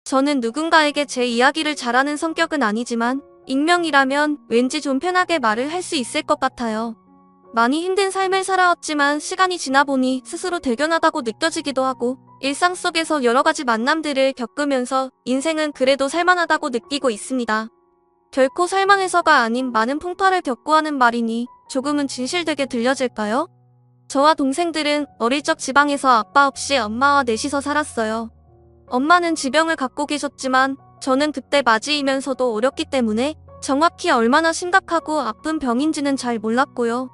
저는 누군가에게 제 이야기를 잘하는 성격은 아니지만 익명이라면 왠지 좀 편하게 말을 할 수 있을 것 같아요. 많이 힘든 삶을 살아왔지만 시간이 지나 보니 스스로 대견하다고 느껴지기도 하고 일상 속에서 여러 가지 만남들을 겪으면서 인생은 그래도 살만하다고 느끼고 있습니다. 결코 살만해서가 아닌 많은 풍파를 겪고 하는 말이니 조금은 진실되게 들려질까요? 저와 동생들은 어릴 적 지방에서 아빠 없이 엄마와 넷이서 살았어요. 엄마는 지병을 갖고 계셨지만 저는 그때 맞이이면서도 어렸기 때문에 정확히 얼마나 심각하고 아픈 병인지는 잘 몰랐고요.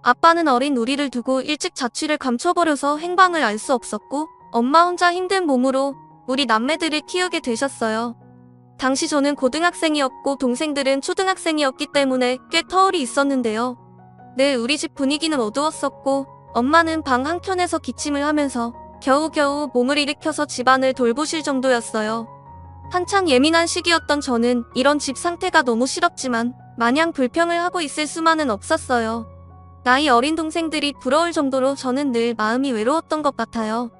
아빠는 어린 우리를 두고 일찍 자취를 감춰버려서 행방을 알 수 없었고 엄마 혼자 힘든 몸으로 우리 남매들을 키우게 되셨어요. 당시 저는 고등학생이었고 동생들은 초등학생이었기 때문에 꽤 터울이 있었는데요. 늘 우리 집 분위기는 어두웠었고 엄마는 방 한켠에서 기침을 하면서 겨우겨우 몸을 일으켜서 집안을 돌보실 정도였어요. 한창 예민한 시기였던 저는 이런 집 상태가 너무 싫었지만 마냥 불평을 하고 있을 수만은 없었어요. 나이 어린 동생들이 부러울 정도로 저는 늘 마음이 외로웠던 것 같아요.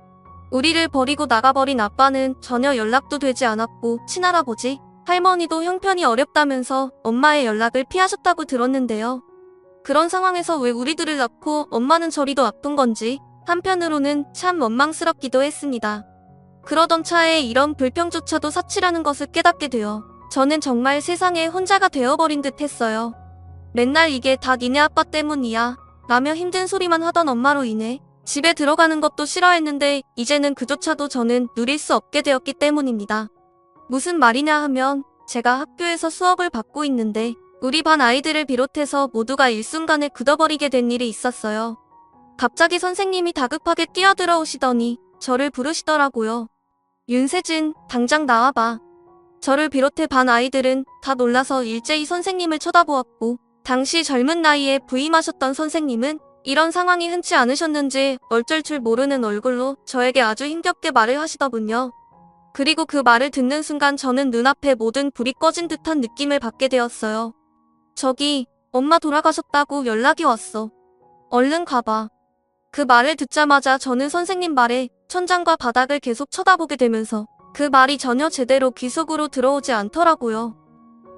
우리를 버리고 나가버린 아빠는 전혀 연락도 되지 않았고 친할아버지, 할머니도 형편이 어렵다면서 엄마의 연락을 피하셨다고 들었는데요. 그런 상황에서 왜 우리들을 낳고 엄마는 저리도 아픈 건지 한편으로는 참 원망스럽기도 했습니다. 그러던 차에 이런 불평조차도 사치라는 것을 깨닫게 되어 저는 정말 세상에 혼자가 되어버린 듯 했어요. 맨날 이게 다 니네 아빠 때문이야 라며 힘든 소리만 하던 엄마로 인해 집에 들어가는 것도 싫어했는데 이제는 그조차도 저는 누릴 수 없게 되었기 때문입니다. 무슨 말이냐 하면 제가 학교에서 수업을 받고 있는데 우리 반 아이들을 비롯해서 모두가 일순간에 굳어버리게 된 일이 있었어요. 갑자기 선생님이 다급하게 뛰어들어오시더니 저를 부르시더라고요. 윤세진, 당장 나와봐. 저를 비롯해 반 아이들은 다 놀라서 일제히 선생님을 쳐다보았고 당시 젊은 나이에 부임하셨던 선생님은 이런 상황이 흔치 않으셨는지 어쩔 줄 모르는 얼굴로 저에게 아주 힘겹게 말을 하시더군요. 그리고 그 말을 듣는 순간 저는 눈앞에 모든 불이 꺼진 듯한 느낌을 받게 되었어요. 저기, 엄마 돌아가셨다고 연락이 왔어. 얼른 가봐. 그 말을 듣자마자 저는 선생님 말에 천장과 바닥을 계속 쳐다보게 되면서 그 말이 전혀 제대로 귀 속으로 들어오지 않더라고요.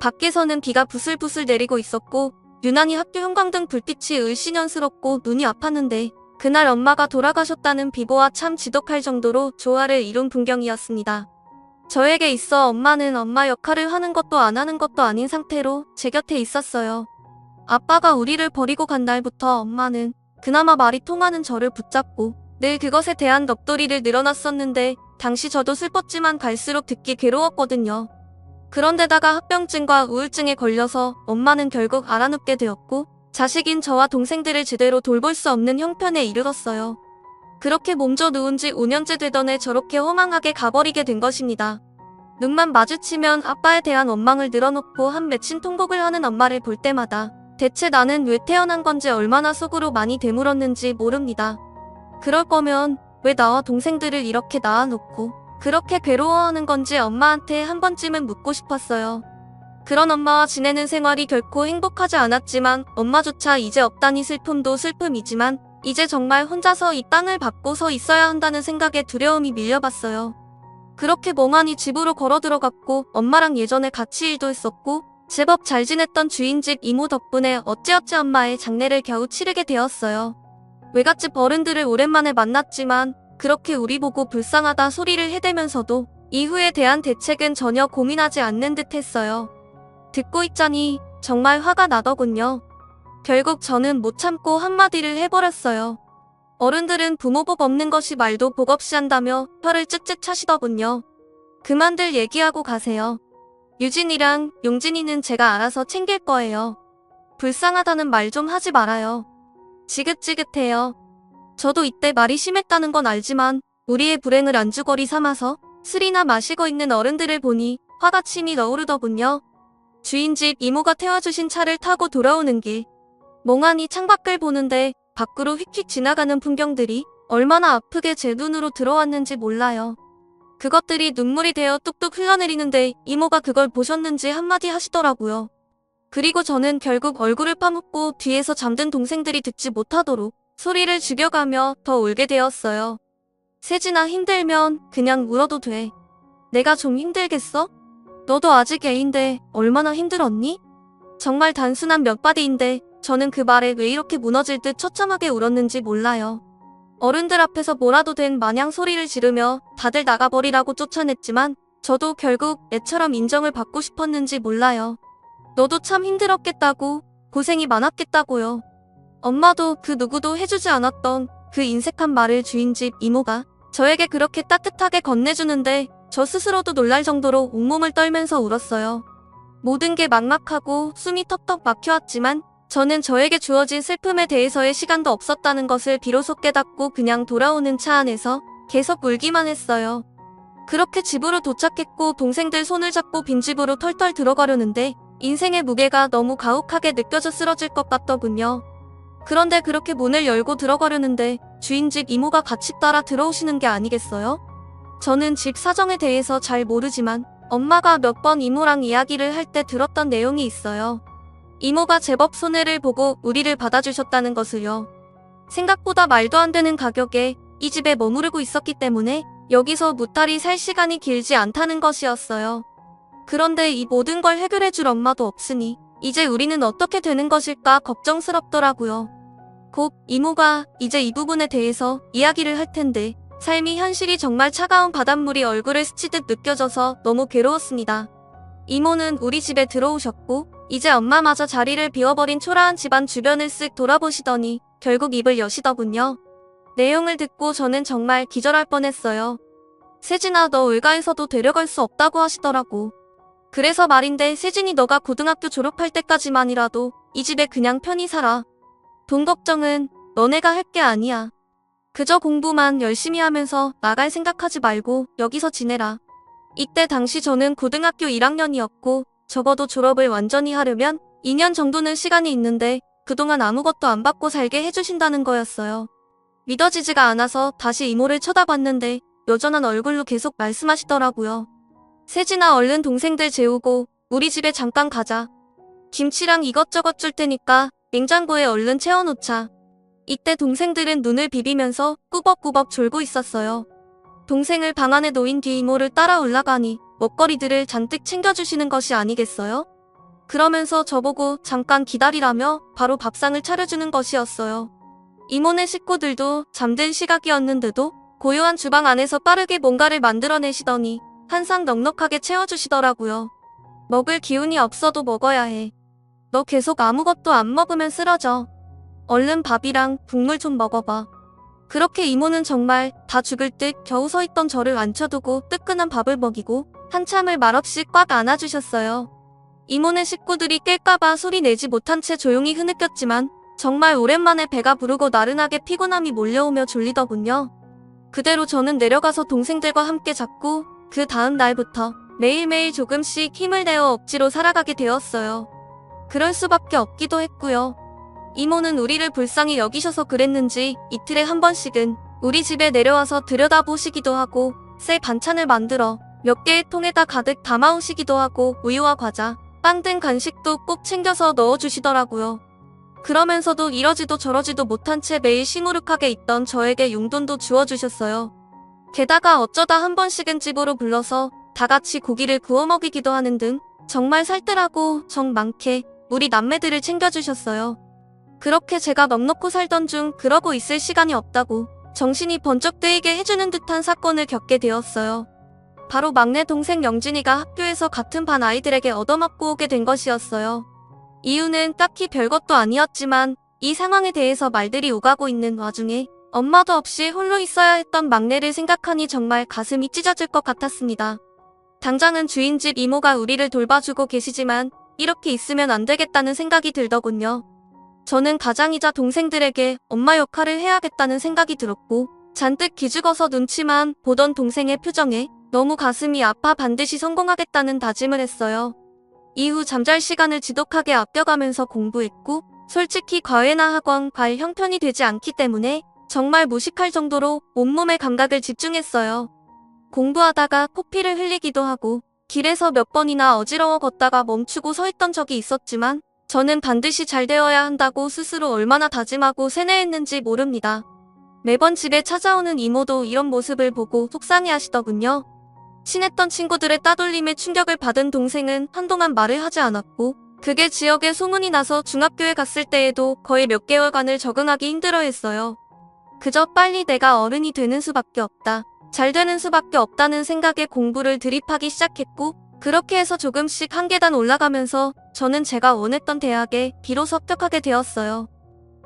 밖에서는 비가 부슬부슬 내리고 있었고 유난히 학교 형광등 불빛이 을씨년스럽고 눈이 아팠는데 그날 엄마가 돌아가셨다는 비보아 참 지독할 정도로 조화를 이룬 풍경이었습니다. 저에게 있어 엄마는 엄마 역할을 하는 것도 안 하는 것도 아닌 상태로 제 곁에 있었어요. 아빠가 우리를 버리고 간 날부터 엄마는 그나마 말이 통하는 저를 붙잡고 늘 그것에 대한 넋두리를 늘어놨었는데 당시 저도 슬펐지만 갈수록 듣기 괴로웠거든요. 그런데다가 합병증과 우울증에 걸려서 엄마는 결국 알아눕게 되었고 자식인 저와 동생들을 제대로 돌볼 수 없는 형편에 이르렀어요. 그렇게 몸져 누운 지 5년째 되던 해 저렇게 허망하게 가버리게 된 것입니다. 눈만 마주치면 아빠에 대한 원망을 늘어놓고 한 맺힌 통곡을 하는 엄마를 볼 때마다 대체 나는 왜 태어난 건지 얼마나 속으로 많이 되물었는지 모릅니다. 그럴 거면 왜 나와 동생들을 이렇게 낳아놓고 그렇게 괴로워하는 건지 엄마한테 한 번쯤은 묻고 싶었어요. 그런 엄마와 지내는 생활이 결코 행복하지 않았지만 엄마조차 이제 없다니 슬픔도 슬픔이지만 이제 정말 혼자서 이 땅을 밟고 서 있어야 한다는 생각에 두려움이 밀려봤어요. 그렇게 멍하니 집으로 걸어 들어갔고 엄마랑 예전에 같이 일도 했었고 제법 잘 지냈던 주인집 이모 덕분에 어찌어찌 엄마의 장례를 겨우 치르게 되었어요. 외갓집 어른들을 오랜만에 만났지만 그렇게 우리 보고 불쌍하다 소리를 해대면서도 이후에 대한 대책은 전혀 고민하지 않는 듯 했어요. 듣고 있자니 정말 화가 나더군요. 결국 저는 못 참고 한마디를 해버렸어요. 어른들은 부모 복 없는 것이 말도 복 없이 한다며 혀를 쯧쯧 차시더군요. 그만들 얘기하고 가세요. 유진이랑 용진이는 제가 알아서 챙길 거예요. 불쌍하다는 말 좀 하지 말아요. 지긋지긋해요. 저도 이때 말이 심했다는 건 알지만 우리의 불행을 안주거리 삼아서 술이나 마시고 있는 어른들을 보니 화가 침이 너오르더군요. 주인집 이모가 태워주신 차를 타고 돌아오는 길. 멍하니 창밖을 보는데 밖으로 휙휙 지나가는 풍경들이 얼마나 아프게 제 눈으로 들어왔는지 몰라요. 그것들이 눈물이 되어 뚝뚝 흘러내리는데 이모가 그걸 보셨는지 한마디 하시더라고요. 그리고 저는 결국 얼굴을 파묻고 뒤에서 잠든 동생들이 듣지 못하도록 소리를 죽여가며 더 울게 되었어요. 세진아 힘들면 그냥 울어도 돼. 내가 좀 힘들겠어? 너도 아직 애인데 얼마나 힘들었니? 정말 단순한 몇 마디인데 저는 그 말에 왜 이렇게 무너질 듯 처참하게 울었는지 몰라요. 어른들 앞에서 뭐라도 된 마냥 소리를 지르며 다들 나가버리라고 쫓아냈지만 저도 결국 애처럼 인정을 받고 싶었는지 몰라요. 너도 참 힘들었겠다고, 고생이 많았겠다고요. 엄마도 그 누구도 해주지 않았던 그 인색한 말을 주인집 이모가 저에게 그렇게 따뜻하게 건네주는데 저 스스로도 놀랄 정도로 온몸을 떨면서 울었어요. 모든 게 막막하고 숨이 턱턱 막혀왔지만 저는 저에게 주어진 슬픔에 대해서의 시간도 없었다는 것을 비로소 깨닫고 그냥 돌아오는 차 안에서 계속 울기만 했어요. 그렇게 집으로 도착했고 동생들 손을 잡고 빈집으로 털털 들어가려는데 인생의 무게가 너무 가혹하게 느껴져 쓰러질 것 같더군요. 그런데 그렇게 문을 열고 들어가려는데 주인집 이모가 같이 따라 들어오시는 게 아니겠어요? 저는 집 사정에 대해서 잘 모르지만 엄마가 몇 번 이모랑 이야기를 할 때 들었던 내용이 있어요. 이모가 제법 손해를 보고 우리를 받아주셨다는 것을요. 생각보다 말도 안 되는 가격에 이 집에 머무르고 있었기 때문에 여기서 무탈이 살 시간이 길지 않다는 것이었어요. 그런데 이 모든 걸 해결해줄 엄마도 없으니 이제 우리는 어떻게 되는 것일까 걱정스럽더라고요. 곧 이모가 이제 이 부분에 대해서 이야기를 할 텐데 삶이 현실이 정말 차가운 바닷물이 얼굴을 스치듯 느껴져서 너무 괴로웠습니다. 이모는 우리 집에 들어오셨고 이제 엄마마저 자리를 비워버린 초라한 집안 주변을 쓱 돌아보시더니 결국 입을 여시더군요. 내용을 듣고 저는 정말 기절할 뻔했어요. 세진아, 너 외가에서도 데려갈 수 없다고 하시더라고. 그래서 말인데 세진이 너가 고등학교 졸업할 때까지만이라도 이 집에 그냥 편히 살아. 돈 걱정은 너네가 할 게 아니야. 그저 공부만 열심히 하면서 나갈 생각하지 말고 여기서 지내라. 이때 당시 저는 고등학교 1학년이었고 적어도 졸업을 완전히 하려면 2년 정도는 시간이 있는데 그동안 아무것도 안 받고 살게 해주신다는 거였어요. 믿어지지가 않아서 다시 이모를 쳐다봤는데 여전한 얼굴로 계속 말씀하시더라고요. 세진아, 얼른 동생들 재우고 우리 집에 잠깐 가자. 김치랑 이것저것 줄 테니까 냉장고에 얼른 채워놓자. 이때 동생들은 눈을 비비면서 꾸벅꾸벅 졸고 있었어요. 동생을 방 안에 놓인 뒤 이모를 따라 올라가니 먹거리들을 잔뜩 챙겨주시는 것이 아니겠어요? 그러면서 저보고 잠깐 기다리라며 바로 밥상을 차려주는 것이었어요. 이모네 식구들도 잠든 시각이었는데도 고요한 주방 안에서 빠르게 뭔가를 만들어내시더니 한 상 넉넉하게 채워주시더라고요. 먹을 기운이 없어도 먹어야 해. 너 계속 아무것도 안 먹으면 쓰러져. 얼른 밥이랑 국물 좀 먹어봐. 그렇게 이모는 정말 다 죽을 듯 겨우 서있던 저를 앉혀두고 뜨끈한 밥을 먹이고 한참을 말없이 꽉 안아주셨어요. 이모네 식구들이 깰까봐 소리 내지 못한 채 조용히 흐느꼈지만 정말 오랜만에 배가 부르고 나른하게 피곤함이 몰려오며 졸리더군요. 그대로 저는 내려가서 동생들과 함께 잤고 그 다음 날부터 매일매일 조금씩 힘을 내어 억지로 살아가게 되었어요. 그럴 수밖에 없기도 했고요. 이모는 우리를 불쌍히 여기셔서 그랬는지 이틀에 한 번씩은 우리 집에 내려와서 들여다보시기도 하고 새 반찬을 만들어 몇 개의 통에다 가득 담아오시기도 하고 우유와 과자, 빵 등 간식도 꼭 챙겨서 넣어주시더라고요. 그러면서도 이러지도 저러지도 못한 채 매일 시무룩하게 있던 저에게 용돈도 주어주셨어요. 게다가 어쩌다 한 번씩은 집으로 불러서 다 같이 고기를 구워 먹이기도 하는 등 정말 살뜰하고 정 많게 우리 남매들을 챙겨주셨어요. 그렇게 제가 넉넉고 살던 중 그러고 있을 시간이 없다고 정신이 번쩍 뜨이게 해주는 듯한 사건을 겪게 되었어요. 바로 막내 동생 영진이가 학교에서 같은 반 아이들에게 얻어맞고 오게 된 것이었어요. 이유는 딱히 별것도 아니었지만 이 상황에 대해서 말들이 오가고 있는 와중에 엄마도 없이 홀로 있어야 했던 막내를 생각하니 정말 가슴이 찢어질 것 같았습니다. 당장은 주인집 이모가 우리를 돌봐주고 계시지만 이렇게 있으면 안 되겠다는 생각이 들더군요. 저는 가장이자 동생들에게 엄마 역할을 해야겠다는 생각이 들었고 잔뜩 기죽어서 눈치만 보던 동생의 표정에 너무 가슴이 아파 반드시 성공하겠다는 다짐을 했어요. 이후 잠잘 시간을 지독하게 아껴가면서 공부했고 솔직히 과외나 학원 갈 형편이 되지 않기 때문에 정말 무식할 정도로 온몸의 감각을 집중했어요. 공부하다가 코피를 흘리기도 하고 길에서 몇 번이나 어지러워 걷다가 멈추고 서 있던 적이 있었지만 저는 반드시 잘 되어야 한다고 스스로 얼마나 다짐하고 세뇌했는지 모릅니다. 매번 집에 찾아오는 이모도 이런 모습을 보고 속상해 하시더군요. 친했던 친구들의 따돌림에 충격을 받은 동생은 한동안 말을 하지 않았고 그게 지역에 소문이 나서 중학교에 갔을 때에도 거의 몇 개월간을 적응하기 힘들어했어요. 그저 빨리 내가 어른이 되는 수밖에 없다. 잘 되는 수밖에 없다는 생각에 공부를 들이하기 시작했고 그렇게 해서 조금씩 한 계단 올라가면서 저는 제가 원했던 대학에 비로소 합격하게 되었어요.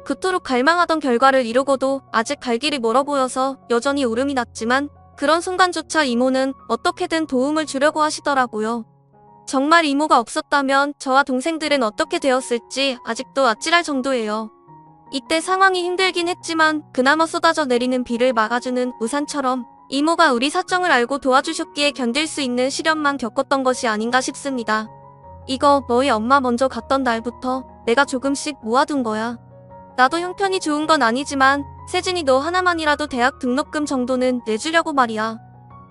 그토록 갈망하던 결과를 이루고도 아직 갈 길이 멀어 보여서 여전히 울음이 났지만 그런 순간조차 이모는 어떻게든 도움을 주려고 하시더라고요. 정말 이모가 없었다면 저와 동생들은 어떻게 되었을지 아직도 아찔할 정도예요. 이때 상황이 힘들긴 했지만 그나마 쏟아져 내리는 비를 막아주는 우산처럼 이모가 우리 사정을 알고 도와주셨기에 견딜 수 있는 시련만 겪었던 것이 아닌가 싶습니다. 이거 너희 엄마 먼저 갔던 날부터 내가 조금씩 모아둔 거야. 나도 형편이 좋은 건 아니지만 세진이 너 하나만이라도 대학 등록금 정도는 내주려고 말이야.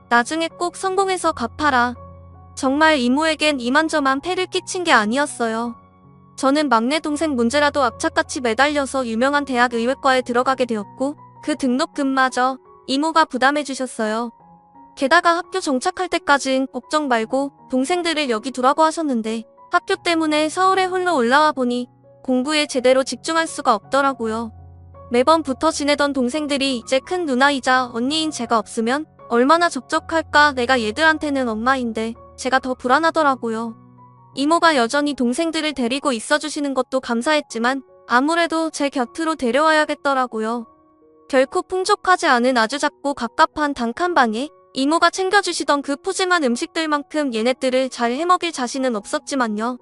나중에 꼭 성공해서 갚아라. 정말 이모에겐 이만저만 폐를 끼친 게 아니었어요. 저는 막내 동생 문제라도 악착같이 매달려서 유명한 대학 의외과에 들어가게 되었고 그 등록금마저 이모가 부담해 주셨어요. 게다가 학교 정착할 때까진 걱정 말고 동생들을 여기 두라고 하셨는데 학교 때문에 서울에 홀로 올라와 보니 공부에 제대로 집중할 수가 없더라고요. 매번 붙어 지내던 동생들이 이제 큰 누나이자 언니인 제가 없으면 얼마나 적적할까. 내가 얘들한테는 엄마인데 제가 더 불안하더라고요. 이모가 여전히 동생들을 데리고 있어주시는 것도 감사했지만 아무래도 제 곁으로 데려와야겠더라고요. 결코 풍족하지 않은 아주 작고 갑갑한 단칸방에 이모가 챙겨주시던 그 푸짐한 음식들만큼 얘네들을 잘 해먹일 자신은 없었지만요.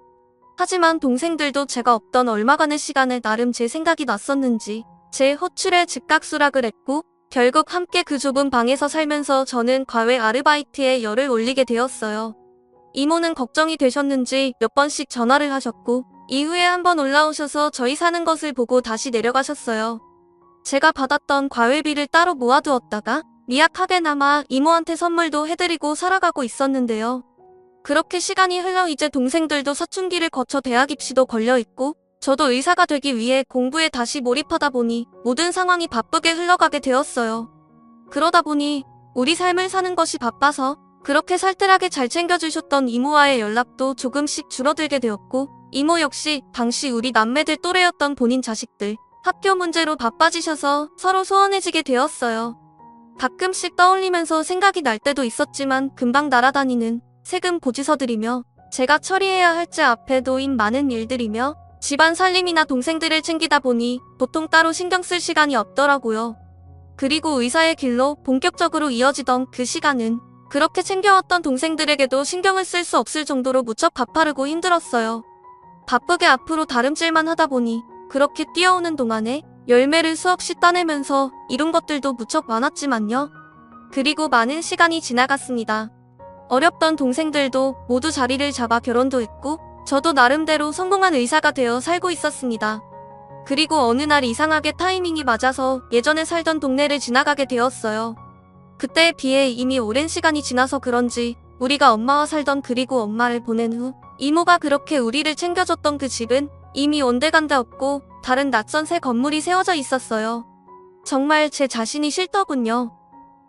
하지만 동생들도 제가 없던 얼마간의 시간에 나름 제 생각이 났었는지 제 호출에 즉각수락을 했고 결국 함께 그 좁은 방에서 살면서 저는 과외 아르바이트에 열을 올리게 되었어요. 이모는 걱정이 되셨는지 몇 번씩 전화를 하셨고 이후에 한번 올라오셔서 저희 사는 것을 보고 다시 내려가셨어요. 제가 받았던 과외비를 따로 모아두었다가 미약하게나마 이모한테 선물도 해드리고 살아가고 있었는데요. 그렇게 시간이 흘러 이제 동생들도 사춘기를 거쳐 대학 입시도 걸려있고 저도 의사가 되기 위해 공부에 다시 몰입하다 보니 모든 상황이 바쁘게 흘러가게 되었어요. 그러다 보니 우리 삶을 사는 것이 바빠서 그렇게 살뜰하게 잘 챙겨주셨던 이모와의 연락도 조금씩 줄어들게 되었고 이모 역시 당시 우리 남매들 또래였던 본인 자식들 학교 문제로 바빠지셔서 서로 소원해지게 되었어요. 가끔씩 떠올리면서 생각이 날 때도 있었지만 금방 날아다니는 세금 고지서들이며 제가 처리해야 할 제 앞에 놓인 많은 일들이며 집안 살림이나 동생들을 챙기다 보니 보통 따로 신경 쓸 시간이 없더라고요. 그리고 의사의 길로 본격적으로 이어지던 그 시간은 그렇게 챙겨왔던 동생들에게도 신경을 쓸 수 없을 정도로 무척 가파르고 힘들었어요. 바쁘게 앞으로 다름질만 하다 보니 그렇게 뛰어오는 동안에 열매를 수없이 따내면서 이룬 것들도 무척 많았지만요. 그리고 많은 시간이 지나갔습니다. 어렵던 동생들도 모두 자리를 잡아 결혼도 했고 저도 나름대로 성공한 의사가 되어 살고 있었습니다. 그리고 어느 날 이상하게 타이밍이 맞아서 예전에 살던 동네를 지나가게 되었어요. 그때에 비해 이미 오랜 시간이 지나서 그런지 우리가 엄마와 살던 그리고 엄마를 보낸 후 이모가 그렇게 우리를 챙겨줬던 그 집은 이미 온데간데 없고 다른 낯선 새 건물이 세워져 있었어요. 정말 제 자신이 싫더군요.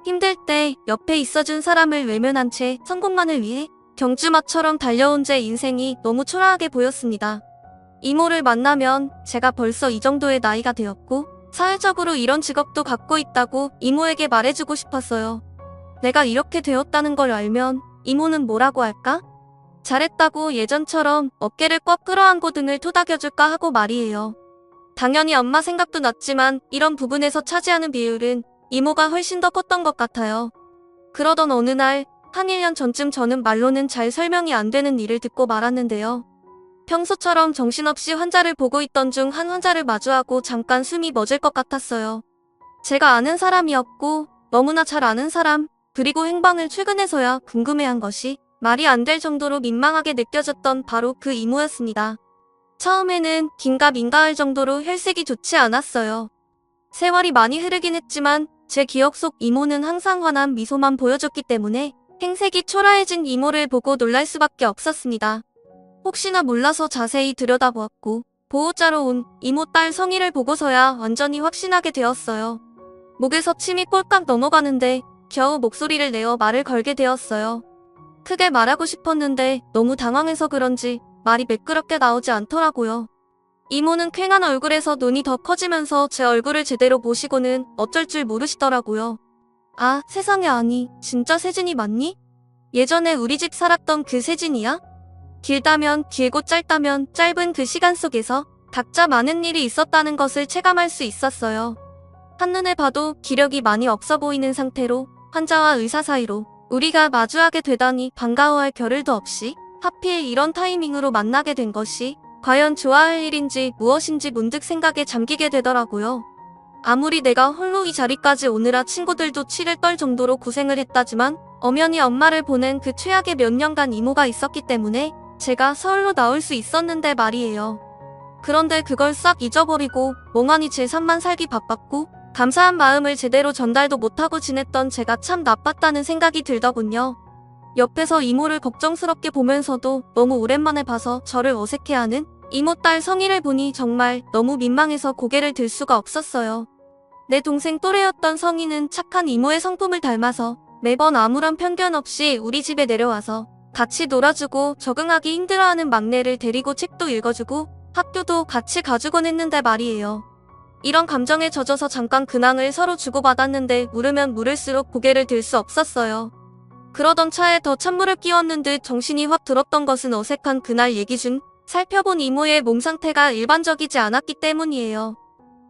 힘들 때 옆에 있어준 사람을 외면한 채 성공만을 위해 경주마처럼 달려온 제 인생이 너무 초라하게 보였습니다. 이모를 만나면 제가 벌써 이 정도의 나이가 되었고 사회적으로 이런 직업도 갖고 있다고 이모에게 말해주고 싶었어요. 내가 이렇게 되었다는 걸 알면 이모는 뭐라고 할까? 잘했다고 예전처럼 어깨를 꽉 끌어안고 등을 토닥여줄까 하고 말이에요. 당연히 엄마 생각도 났지만 이런 부분에서 차지하는 비율은 이모가 훨씬 더 컸던 것 같아요. 그러던 어느 날 한 1년 전쯤 저는 말로는 잘 설명이 안 되는 일을 듣고 말았는데요. 평소처럼 정신없이 환자를 보고 있던 중 한 환자를 마주하고 잠깐 숨이 멎을 것 같았어요. 제가 아는 사람이었고 너무나 잘 아는 사람, 그리고 행방을 출근해서야 궁금해한 것이 말이 안 될 정도로 민망하게 느껴졌던 바로 그 이모였습니다. 처음에는 긴가 민가할 정도로 혈색이 좋지 않았어요. 세월이 많이 흐르긴 했지만 제 기억 속 이모는 항상 환한 미소만 보여줬기 때문에 행색이 초라해진 이모를 보고 놀랄 수밖에 없었습니다. 혹시나 몰라서 자세히 들여다보았고 보호자로 온 이모 딸 성희를 보고서야 완전히 확신하게 되었어요. 목에서 침이 꼴깍 넘어가는데 겨우 목소리를 내어 말을 걸게 되었어요. 크게 말하고 싶었는데 너무 당황해서 그런지 말이 매끄럽게 나오지 않더라고요. 이모는 퀭한 얼굴에서 눈이 더 커지면서 제 얼굴을 제대로 보시고는 어쩔 줄 모르시더라고요. 아, 세상에, 아니, 진짜 세진이 맞니? 예전에 우리 집 살았던 그 세진이야? 길다면 길고 짧다면 짧은 그 시간 속에서 각자 많은 일이 있었다는 것을 체감할 수 있었어요. 한눈에 봐도 기력이 많이 없어 보이는 상태로 환자와 의사 사이로 우리가 마주하게 되다니 반가워할 겨를도 없이 하필 이런 타이밍으로 만나게 된 것이 과연 좋아할 일인지 무엇인지 문득 생각에 잠기게 되더라고요. 아무리 내가 홀로 이 자리까지 오느라 친구들도 치를 떨 정도로 고생을 했다지만 엄연히 엄마를 보낸 그 최악의 몇 년간 이모가 있었기 때문에 제가 서울로 나올 수 있었는데 말이에요. 그런데 그걸 싹 잊어버리고 멍하니 제 삶만 살기 바빴고 감사한 마음을 제대로 전달도 못하고 지냈던 제가 참 나빴다는 생각이 들더군요. 옆에서 이모를 걱정스럽게 보면서도 너무 오랜만에 봐서 저를 어색해하는 이모 딸 성희를 보니 정말 너무 민망해서 고개를 들 수가 없었어요. 내 동생 또래였던 성희는 착한 이모의 성품을 닮아서 매번 아무런 편견 없이 우리 집에 내려와서 같이 놀아주고 적응하기 힘들어하는 막내를 데리고 책도 읽어주고 학교도 같이 가주곤 했는데 말이에요. 이런 감정에 젖어서 잠깐 근황을 서로 주고받았는데 물으면 물을수록 고개를 들 수 없었어요. 그러던 차에 더 찬물을 끼얹는 듯 정신이 확 들었던 것은 어색한 그날 얘기 중 살펴본 이모의 몸 상태가 일반적이지 않았기 때문이에요.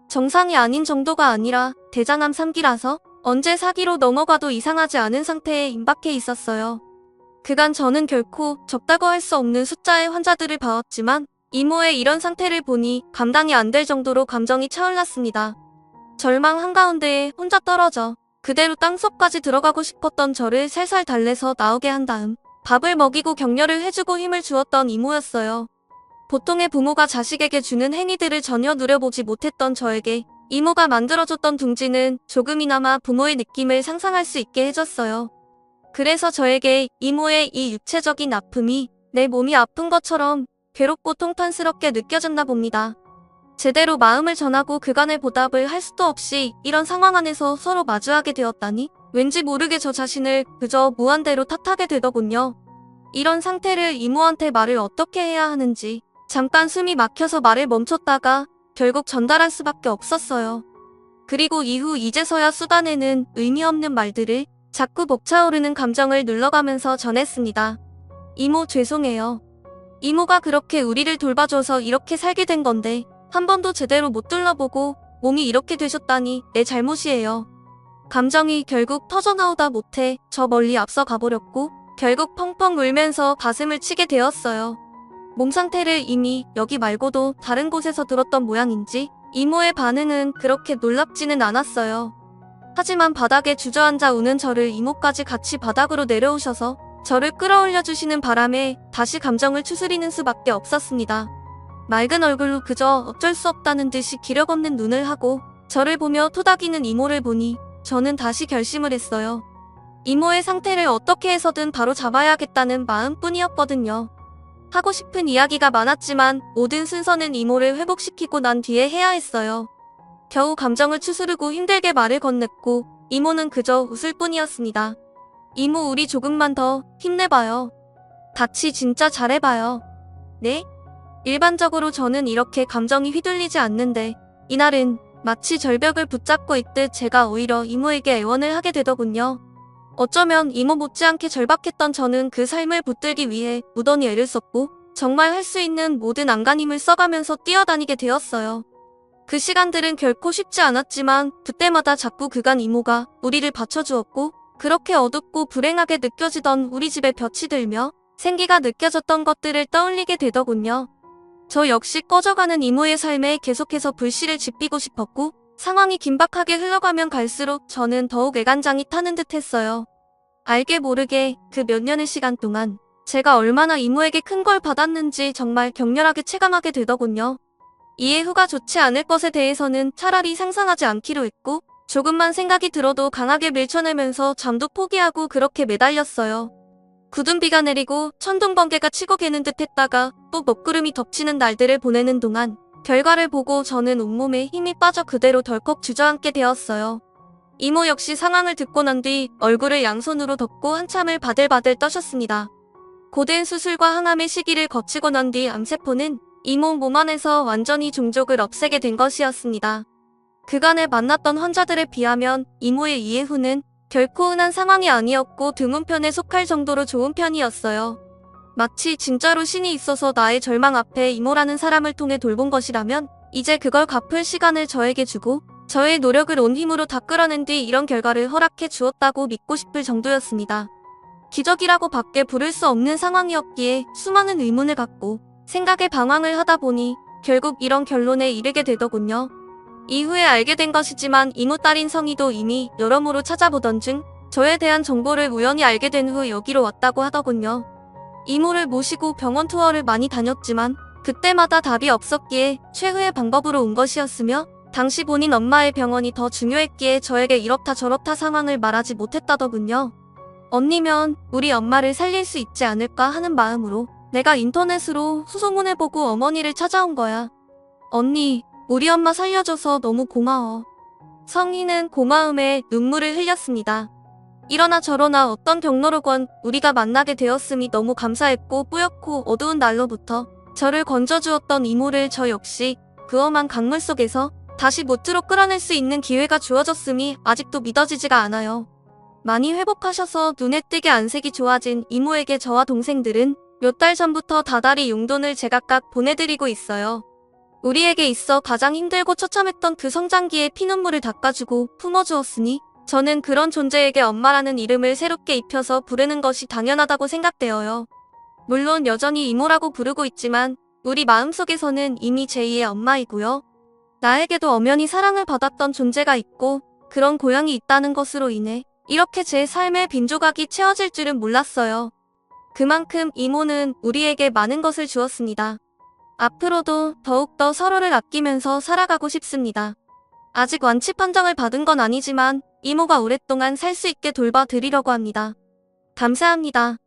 정상이 아닌 정도가 아니라 대장암 3기라서 언제 4기로 넘어가도 이상하지 않은 상태에 임박해 있었어요. 그간 저는 결코 적다고 할 수 없는 숫자의 환자들을 봐왔지만 이모의 이런 상태를 보니 감당이 안 될 정도로 감정이 차올랐습니다. 절망 한가운데에 혼자 떨어져 그대로 땅속까지 들어가고 싶었던 저를 살살 달래서 나오게 한 다음 밥을 먹이고 격려를 해주고 힘을 주었던 이모였어요. 보통의 부모가 자식에게 주는 행위들을 전혀 누려보지 못했던 저에게 이모가 만들어줬던 둥지는 조금이나마 부모의 느낌을 상상할 수 있게 해줬어요. 그래서 저에게 이모의 이 육체적인 아픔이 내 몸이 아픈 것처럼 괴롭고 통탄스럽게 느껴졌나 봅니다. 제대로 마음을 전하고 그간의 보답을 할 수도 없이 이런 상황 안에서 서로 마주하게 되었다니 왠지 모르게 저 자신을 그저 무한대로 탓하게 되더군요. 이런 상태를 이모한테 말을 어떻게 해야 하는지 잠깐 숨이 막혀서 말을 멈췄다가 결국 전달할 수밖에 없었어요. 그리고 이후 이제서야 쏟아내는 의미 없는 말들을 자꾸 벅차오르는 감정을 눌러가면서 전했습니다. 이모 죄송해요. 이모가 그렇게 우리를 돌봐줘서 이렇게 살게 된 건데 한 번도 제대로 못 둘러보고 몸이 이렇게 되셨다니 내 잘못이에요. 감정이 결국 터져나오다 못해 저 멀리 앞서 가버렸고 결국 펑펑 울면서 가슴을 치게 되었어요. 몸 상태를 이미 여기 말고도 다른 곳에서 들었던 모양인지 이모의 반응은 그렇게 놀랍지는 않았어요. 하지만 바닥에 주저앉아 우는 저를 이모까지 같이 바닥으로 내려오셔서 저를 끌어올려 주시는 바람에 다시 감정을 추스리는 수밖에 없었습니다. 맑은 얼굴로 그저 어쩔 수 없다는 듯이 기력 없는 눈을 하고 저를 보며 토닥이는 이모를 보니 저는 다시 결심을 했어요. 이모의 상태를 어떻게 해서든 바로 잡아야겠다는 마음뿐이었거든요. 하고 싶은 이야기가 많았지만 모든 순서는 이모를 회복시키고 난 뒤에 해야 했어요. 겨우 감정을 추스르고 힘들게 말을 건넸고 이모는 그저 웃을 뿐이었습니다. 이모 우리 조금만 더 힘내봐요. 같이 진짜 잘해봐요. 네? 일반적으로 저는 이렇게 감정이 휘둘리지 않는데 이날은 마치 절벽을 붙잡고 있듯 제가 오히려 이모에게 애원을 하게 되더군요. 어쩌면 이모 못지않게 절박했던 저는 그 삶을 붙들기 위해 무던히 애를 썼고 정말 할 수 있는 모든 안간힘을 써가면서 뛰어다니게 되었어요. 그 시간들은 결코 쉽지 않았지만 그때마다 자꾸 그간 이모가 우리를 받쳐주었고 그렇게 어둡고 불행하게 느껴지던 우리 집에 볕이 들며 생기가 느껴졌던 것들을 떠올리게 되더군요. 저 역시 꺼져가는 이모의 삶에 계속해서 불씨를 지피고 싶었고 상황이 긴박하게 흘러가면 갈수록 저는 더욱 애간장이 타는 듯 했어요. 알게 모르게 그 몇 년의 시간 동안 제가 얼마나 이모에게 큰 걸 받았는지 정말 격렬하게 체감하게 되더군요. 이해 후가 좋지 않을 것에 대해서는 차라리 상상하지 않기로 했고 조금만 생각이 들어도 강하게 밀쳐내면서 잠도 포기하고 그렇게 매달렸어요. 굳은 비가 내리고 천둥번개가 치고 개는 듯 했다가 또 먹구름이 덮치는 날들을 보내는 동안 결과를 보고 저는 온몸에 힘이 빠져 그대로 덜컥 주저앉게 되었어요. 이모 역시 상황을 듣고 난 뒤 얼굴을 양손으로 덮고 한참을 바들바들 떠셨습니다. 고된 수술과 항암의 시기를 거치고 난 뒤 암세포는 이모 몸 안에서 완전히 종족을 없애게 된 것이었습니다. 그간에 만났던 환자들에 비하면 이모의 이해 후는 결코 흔한 상황이 아니었고 드문편에 속할 정도로 좋은 편이었어요. 마치 진짜로 신이 있어서 나의 절망 앞에 이모라는 사람을 통해 돌본 것이라면 이제 그걸 갚을 시간을 저에게 주고 저의 노력을 온 힘으로 다 끌어낸 뒤 이런 결과를 허락해 주었다고 믿고 싶을 정도였습니다. 기적이라고 밖에 부를 수 없는 상황이었기에 수많은 의문을 갖고 생각에 방황을 하다 보니 결국 이런 결론에 이르게 되더군요. 이후에 알게 된 것이지만 이모 딸인 성희도 이미 여러모로 찾아보던 중 저에 대한 정보를 우연히 알게 된 후 여기로 왔다고 하더군요. 이모를 모시고 병원 투어를 많이 다녔지만 그때마다 답이 없었기에 최후의 방법으로 온 것이었으며 당시 본인 엄마의 병원이 더 중요했기에 저에게 이렇다 저렇다 상황을 말하지 못했다더군요. 언니면 우리 엄마를 살릴 수 있지 않을까 하는 마음으로 내가 인터넷으로 수소문해보고 어머니를 찾아온 거야. 언니, 우리 엄마 살려줘서 너무 고마워. 성희는 고마움에 눈물을 흘렸습니다. 이러나 저러나 어떤 경로로건 우리가 만나게 되었음이 너무 감사했고 뿌옇고 어두운 날로부터 저를 건져주었던 이모를 저 역시 그 험한 강물 속에서 다시 모트로 끌어낼 수 있는 기회가 주어졌음이 아직도 믿어지지가 않아요. 많이 회복하셔서 눈에 띄게 안색이 좋아진 이모에게 저와 동생들은 몇 달 전부터 다달이 용돈을 제각각 보내드리고 있어요. 우리에게 있어 가장 힘들고 처참했던 그 성장기에 피눈물을 닦아주고 품어주었으니 저는 그런 존재에게 엄마라는 이름을 새롭게 입혀서 부르는 것이 당연하다고 생각되어요. 물론 여전히 이모라고 부르고 있지만 우리 마음속에서는 이미 제2의 엄마이고요. 나에게도 엄연히 사랑을 받았던 존재가 있고 그런 고향이 있다는 것으로 인해 이렇게 제 삶의 빈 조각이 채워질 줄은 몰랐어요. 그만큼 이모는 우리에게 많은 것을 주었습니다. 앞으로도 더욱더 서로를 아끼면서 살아가고 싶습니다. 아직 완치 판정을 받은 건 아니지만 이모가 오랫동안 살 수 있게 돌봐드리려고 합니다. 감사합니다.